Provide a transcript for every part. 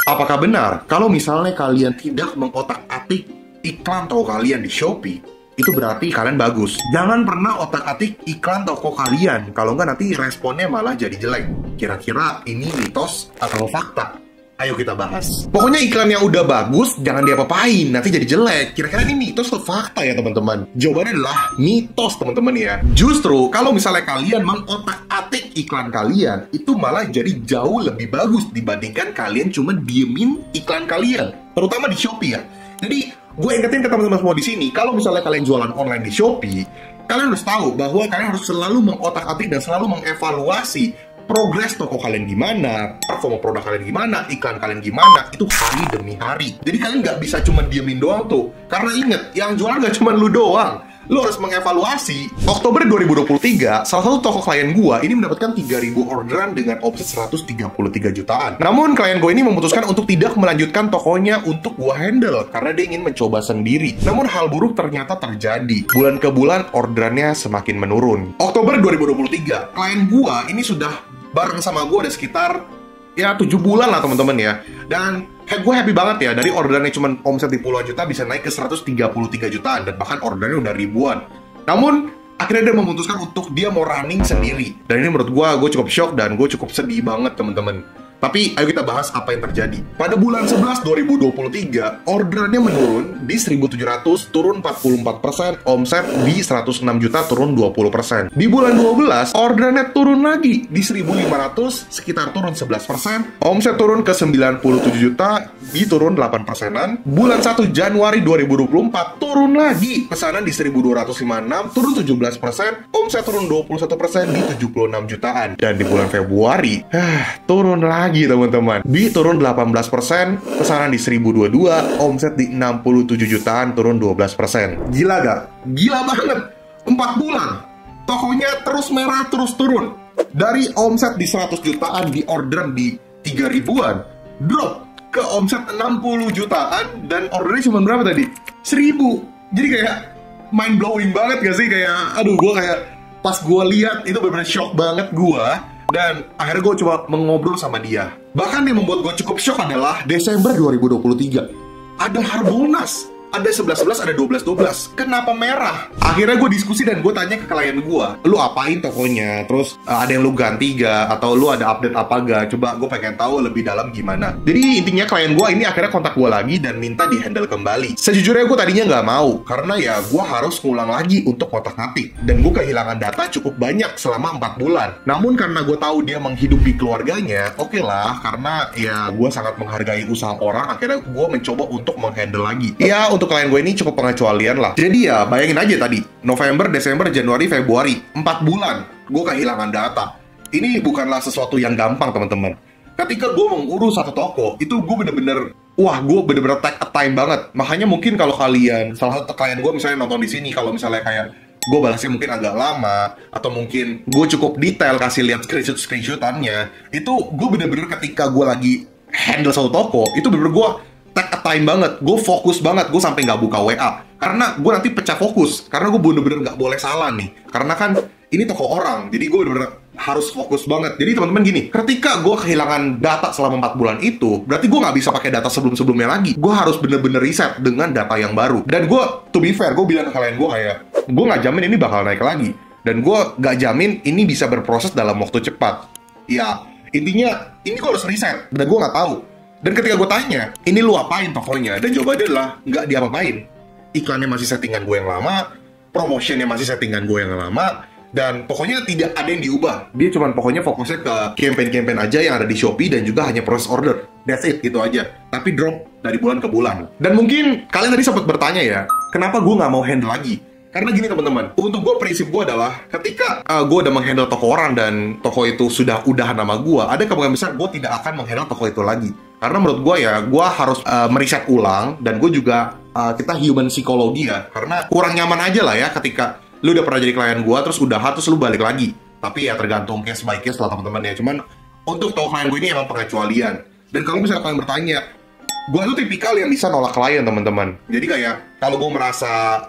Apakah benar kalau misalnya kalian tidak mengotak-atik iklan toko kalian di Shopee, itu berarti kalian bagus? Jangan pernah otak-atik iklan toko kalian, kalau nggak nanti responnya malah jadi jelek. Kira-kira ini mitos atau fakta? Ayo kita bahas. Pokoknya iklan yang udah bagus, jangan diapa-apain, nanti jadi jelek. Kira-kira ini mitos atau fakta ya teman-teman? Jawabannya adalah mitos teman-teman ya. Justru kalau misalnya kalian mengotak-atik iklan kalian, itu malah jadi jauh lebih bagus dibandingkan kalian cuma diemin iklan kalian. Terutama di Shopee ya. Jadi gue ingetin ke teman-teman semua di sini, kalau misalnya kalian jualan online di Shopee, kalian harus tahu bahwa kalian harus selalu mengotak-atik dan selalu mengevaluasi progres toko kalian gimana, performa produk kalian gimana, iklan kalian gimana, itu hari demi hari. Jadi kalian nggak bisa cuma diemin doang tuh. Karena inget, yang jualan nggak cuma lu doang. Lu harus mengevaluasi. Oktober 2023, salah satu toko klien gua ini mendapatkan 3.000 orderan dengan omset 133 jutaan. Namun klien gua ini memutuskan untuk tidak melanjutkan tokonya untuk gua handle karena dia ingin mencoba sendiri. Namun hal buruk ternyata terjadi. Bulan ke bulan orderannya semakin menurun. Oktober 2023, klien gua ini sudah bareng sama gua ada sekitar ya 7 bulan lah teman-teman ya. Dan gue happy banget ya, dari orderannya cuma omset di puluhan juta bisa naik ke 133 jutaan, dan bahkan orderannya udah ribuan. Namun akhirnya dia memutuskan untuk dia mau running sendiri. Dan ini menurut gue cukup shock dan gue cukup sedih banget teman-teman. Tapi ayo kita bahas apa yang terjadi. Pada bulan 11 2023, orderannya menurun di 1.700, turun 44%, omset di 106 juta, turun 20%. Di bulan 12, orderannya turun lagi di 1.500, sekitar turun 11%, omset turun ke 97 juta, di turun 8%-an. Bulan 1 Januari 2024, turun lagi, pesanan di 1.256, turun 17%, omset turun 21% di 76 jutaan. Dan di bulan Februari, turun lagi teman-teman, di turun 18%, pesanan di 1022, omset di 67 jutaan, turun 12%. Gila gak? Gila banget. 4 bulan tokonya terus merah, terus turun. Dari omset di 100 jutaan di orderan di 3 ribuan, drop ke omset 60 jutaan, dan ordernya cuma berapa tadi? 1000. Jadi kayak mind blowing banget gak sih? Kayak aduh, gue kayak pas gue lihat itu benar-benar shock banget gue. Dan akhirnya gue coba mengobrol sama dia. Bahkan yang membuat gue cukup shock adalah Desember 2023 ada Harbolnas, ada 11-11, ada 12-12. Kenapa merah? Akhirnya gue diskusi dan gue tanya ke klien gue, lu apain tokonya? Terus ada yang lu ganti gak? Atau lu ada update apa gak? Coba gue pengen tahu lebih dalam gimana. Jadi intinya klien gue ini akhirnya kontak gue lagi dan minta di handle kembali. Sejujurnya gue tadinya nggak mau, karena ya gue harus ngulang lagi untuk otak-atik. Dan gue kehilangan data cukup banyak selama 4 bulan. Namun karena gue tahu dia menghidupi keluarganya, oke lah, karena ya gue sangat menghargai usaha orang, akhirnya gue mencoba untuk menghandle lagi. Ya, untuk klien gue ini cukup pengecualian lah. Jadi ya bayangin aja tadi, November, Desember, Januari, Februari, 4 bulan gue kehilangan data. Ini bukanlah sesuatu yang gampang teman-teman. Ketika gue mengurus satu toko, itu gue bener-bener take a time banget. Makanya mungkin kalau kalian, salah satu klien gue misalnya nonton di sini, kalau misalnya kayak gue balasnya mungkin agak lama, atau mungkin gue cukup detail kasih lihat screenshotannya, itu gue bener-bener ketika gue lagi handle satu toko, itu bener-bener gue take a time banget, gue fokus banget, gue sampai nggak buka WA, karena gue nanti pecah fokus, karena gue bener-bener nggak boleh salah nih, karena kan ini toko orang, jadi gue bener-bener harus fokus banget. Jadi teman-teman gini, ketika gue kehilangan data selama 4 bulan itu, berarti gue nggak bisa pakai data sebelum-sebelumnya lagi, gue harus bener-bener reset dengan data yang baru. Dan gue, to be fair, gue bilang ke kalian gue kayak, gue nggak jamin ini bakal naik lagi, dan gue nggak jamin ini bisa berproses dalam waktu cepat. Ya, intinya, ini gue harus reset, dan gue nggak tahu. Dan ketika gue tanya, ini lu apain tokonya? Dan jawabannya adalah, nggak diapa-apain. Iklannya masih settingan gue yang lama, promotionnya masih settingan gue yang lama, dan pokoknya tidak ada yang diubah. Dia cuma pokoknya fokusnya ke campaign-campaign aja yang ada di Shopee dan juga hanya proses order. That's it, gitu aja. Tapi drop dari bulan ke bulan. Dan mungkin kalian tadi sempat bertanya ya, kenapa gue nggak mau handle lagi? Karena gini teman-teman, untuk gue prinsip gue adalah ketika gue udah menghandle toko orang dan toko itu sudah udahan nama gue, ada kemungkinan besar gue tidak akan menghandle toko itu lagi. Karena menurut gue ya, gue harus meriset ulang, dan gue juga, kita human psikologi ya, karena kurang nyaman aja lah ya ketika lu udah pernah jadi klien gue, terus udah terus lu balik lagi. Tapi ya tergantung case by case lah teman-teman ya. Cuman untuk toko klien gue ini emang pengecualian. Dan kalau misalnya kalian bertanya, gue tuh tipikal yang bisa nolak klien teman-teman. Jadi kayak kalau gue merasa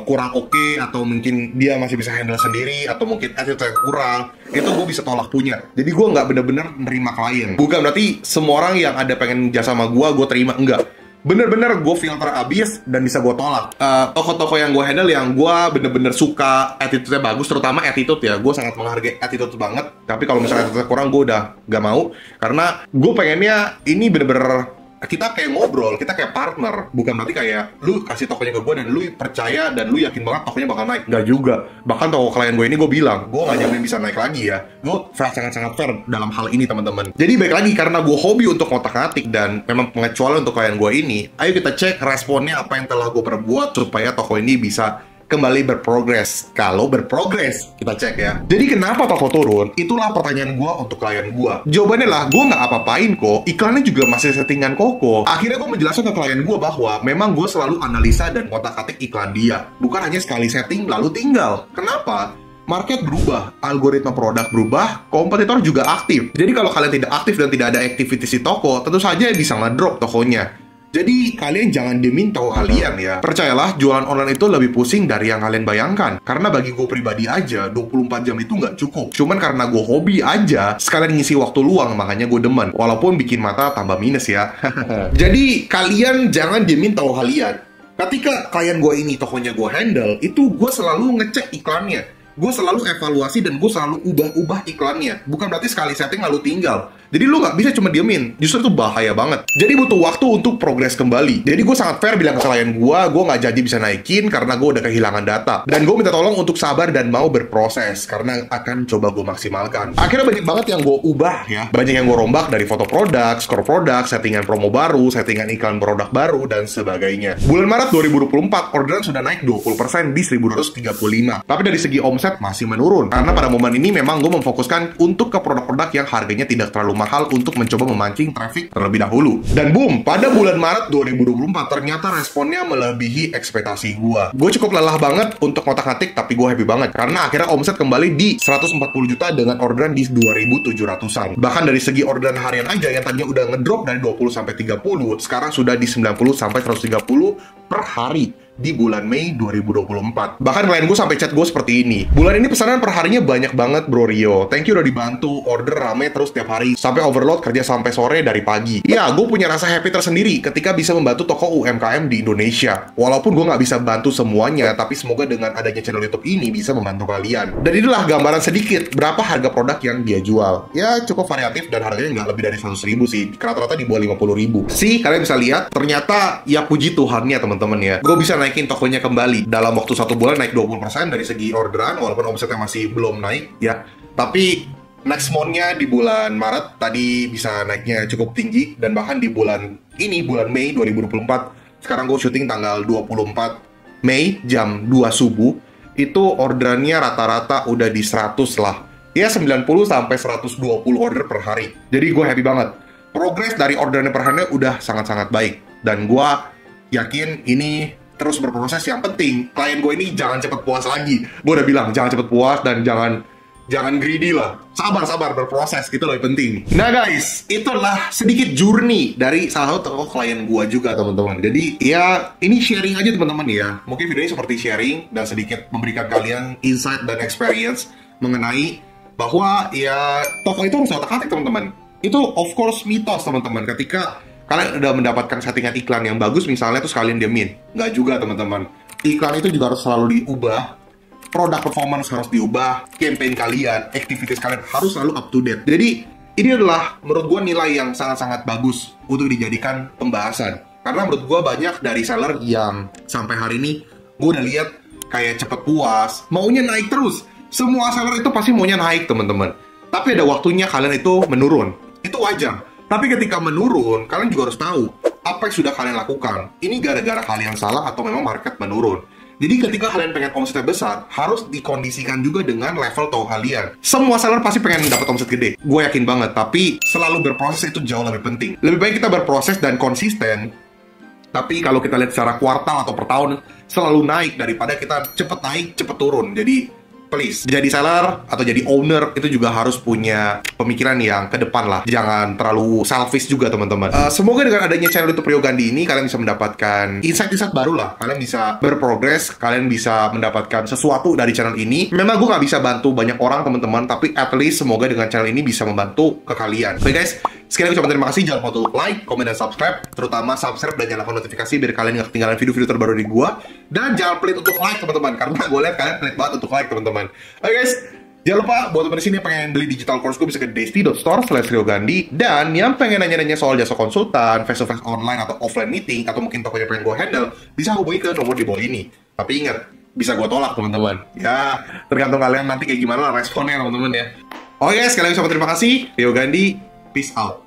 kurang oke, atau mungkin dia masih bisa handle sendiri, atau mungkin attitude kurang, itu gue bisa tolak punya. Jadi gue nggak bener-bener nerima klien. Bukan berarti semua orang yang ada pengen jasa sama gue terima, enggak. Bener-bener gue filter abis dan bisa gue tolak. Toko-toko yang gue handle yang gue bener-bener suka attitude-nya bagus, terutama attitude ya. Gue sangat menghargai attitude banget. Tapi kalau misalnya attitude kurang, gue udah gak mau. Karena gue pengennya ini bener-bener kita kayak ngobrol, kita kayak partner. Bukan berarti kayak lu kasih tokonya ke gue dan lu percaya dan lu yakin banget tokonya bakal naik. Nggak juga. Bahkan toko klien gue ini gue bilang, gue nggak jamin bisa naik lagi ya. Gue sangat-sangat fair dalam hal ini teman-teman. Jadi baik lagi, karena gue hobi untuk ngotak-ngatik dan memang pengecualian untuk klien gue ini, ayo kita cek responnya apa yang telah gue perbuat supaya toko ini bisa kembali berprogres. Kalau berprogres, kita cek ya. Jadi kenapa toko turun? Itulah pertanyaan gue untuk klien gue. Jawabannya lah, gue nggak apa-apain kok. Iklannya juga masih settingan koko. Akhirnya gue menjelaskan ke klien gue bahwa memang gue selalu analisa dan ngotak-atik iklan dia. Bukan hanya sekali setting lalu tinggal. Kenapa? Market berubah, algoritma produk berubah, kompetitor juga aktif. Jadi kalau kalian tidak aktif dan tidak ada activities di toko, tentu saja bisa ngedrop tokonya. Jadi kalian jangan diemin toko kalian ya. Percayalah, jualan online itu lebih pusing dari yang kalian bayangkan. Karena bagi gue pribadi aja, 24 jam itu nggak cukup. Cuman karena gue hobi aja, sekalian ngisi waktu luang, makanya gue demen. Walaupun bikin mata tambah minus ya. Jadi kalian jangan diemin toko kalian. Ketika klien gue ini tokonya gue handle, itu gue selalu ngecek iklannya. Gue selalu evaluasi dan gue selalu ubah-ubah iklannya. Bukan berarti sekali setting lalu tinggal. Jadi lu nggak bisa cuma diemin. Justru itu bahaya banget. Jadi butuh waktu untuk progres kembali. Jadi gue sangat fair bilang ke klien gue nggak jadi bisa naikin karena gue udah kehilangan data. Dan gue minta tolong untuk sabar dan mau berproses. Karena akan coba gue maksimalkan. Akhirnya banyak banget yang gue ubah ya. Banyak yang gue rombak dari foto produk, skor produk, settingan promo baru, settingan iklan produk baru, dan sebagainya. Bulan Maret 2024, orderan sudah naik 20% di 1.235. Tapi dari segi omset masih menurun. Karena pada momen ini memang gue memfokuskan untuk ke produk-produk yang harganya tidak terlalu mahal untuk mencoba memancing traffic terlebih dahulu. Dan boom, pada bulan Maret 2024 ternyata responnya melebihi ekspektasi gua. Gue cukup lelah banget untuk ngotak-ngatik, tapi gue happy banget karena akhirnya omset kembali di 140 juta dengan orderan di 2.700-an. Bahkan dari segi orderan harian aja yang tadinya udah ngedrop dari 20 sampai 30, sekarang sudah di 90 sampai 130 per hari di bulan Mei 2024. Bahkan klien gue sampai chat gue seperti ini. Bulan ini pesanan per harinya banyak banget bro Rio. Thank you udah dibantu. Order rame terus tiap hari. Sampai overload kerja sampai sore dari pagi. Ya, gue punya rasa happy tersendiri ketika bisa membantu toko UMKM di Indonesia. Walaupun gue nggak bisa bantu semuanya, tapi semoga dengan adanya channel YouTube ini bisa membantu kalian. Dan inilah gambaran sedikit berapa harga produk yang dia jual. Ya, cukup variatif dan harganya nggak lebih dari 100.000 sih. Rata-rata di bawah 50.000. Sih, kalian bisa lihat, ternyata ya puji Tuhannya teman-teman ya. Gue bisa naikin tokonya kembali. Dalam waktu 1 bulan naik 20% dari segi orderan, walaupun omsetnya masih belum naik ya. Tapi next month-nya di bulan Maret tadi bisa naiknya cukup tinggi. Dan bahkan di bulan ini, bulan Mei 2024, sekarang gue syuting tanggal 24 Mei jam 2 subuh, itu orderannya rata-rata udah di 100 lah. Ya 90 sampai 120 order per hari. Jadi gue happy banget. Progres dari orderannya per harinya udah sangat-sangat baik. Dan gue yakin ini terus berproses. Yang penting klien gue ini jangan cepet puas lagi. Gue udah bilang jangan cepet puas dan jangan greedy lah. Sabar berproses, itu lebih penting. Nah guys, itulah sedikit journey dari salah satu tokoh klien gue juga teman-teman. Jadi ya ini sharing aja teman-teman ya. Mungkin video ini seperti sharing dan sedikit memberikan kalian insight dan experience mengenai bahwa ya toko itu harus otak-atik teman-teman. Itu of course mitos teman-teman. Ketika kalian udah mendapatkan settingan iklan yang bagus misalnya, terus kalian diemin. Nggak juga teman-teman. Iklan itu juga harus selalu diubah. Produk performance harus diubah. Campaign kalian, activities kalian harus selalu up to date. Jadi ini adalah menurut gue nilai yang sangat-sangat bagus untuk dijadikan pembahasan. Karena menurut gue banyak dari seller yang sampai hari ini gue udah lihat kayak cepet puas, maunya naik terus. Semua seller itu pasti maunya naik teman-teman. Tapi ada waktunya kalian itu menurun. Itu wajar. Tapi ketika menurun, kalian juga harus tahu apa yang sudah kalian lakukan. Ini gara-gara kalian salah atau memang market menurun. Jadi ketika kalian pengen omset besar, harus dikondisikan juga dengan level toko kalian. Semua seller pasti pengen dapat omset gede. Gue yakin banget, tapi selalu berproses itu jauh lebih penting. Lebih baik kita berproses dan konsisten. Tapi kalau kita lihat secara kuartal atau per tahun, selalu naik daripada kita cepet naik, cepet turun. Jadi please, jadi seller atau jadi owner itu juga harus punya pemikiran yang ke depan lah. Jangan terlalu selfish juga teman-teman. Semoga dengan adanya channel YouTube Rio Gandhi ini, kalian bisa mendapatkan insight-insight baru lah. Kalian bisa berprogres, kalian bisa mendapatkan sesuatu dari channel ini. Memang gue nggak bisa bantu banyak orang teman-teman, tapi at least semoga dengan channel ini bisa membantu ke kalian. Oke guys, sekali lagi ucapkan terima kasih. Jangan lupa untuk like, komen, dan subscribe. Terutama subscribe dan nyalakan notifikasi biar kalian nggak ketinggalan video-video terbaru dari gue. Dan jangan pelit untuk like teman-teman, karena gue lihat kalian pelit banget untuk like teman-teman. Oke guys, jangan lupa buat teman di sini pengen beli digital course gue bisa ke desti.store/riogandhi. Dan yang pengen nanya-nanya soal jasa konsultan, face-to-face online atau offline meeting, atau mungkin tokonya pengen gue handle, bisa hubungi ke nomor di bawah ini. Tapi ingat, bisa gue tolak teman-teman. Ya, tergantung kalian nanti kayak gimana responnya teman-teman ya. Oke guys, sekali lagi terima kasih. Rio Gandhi, peace out.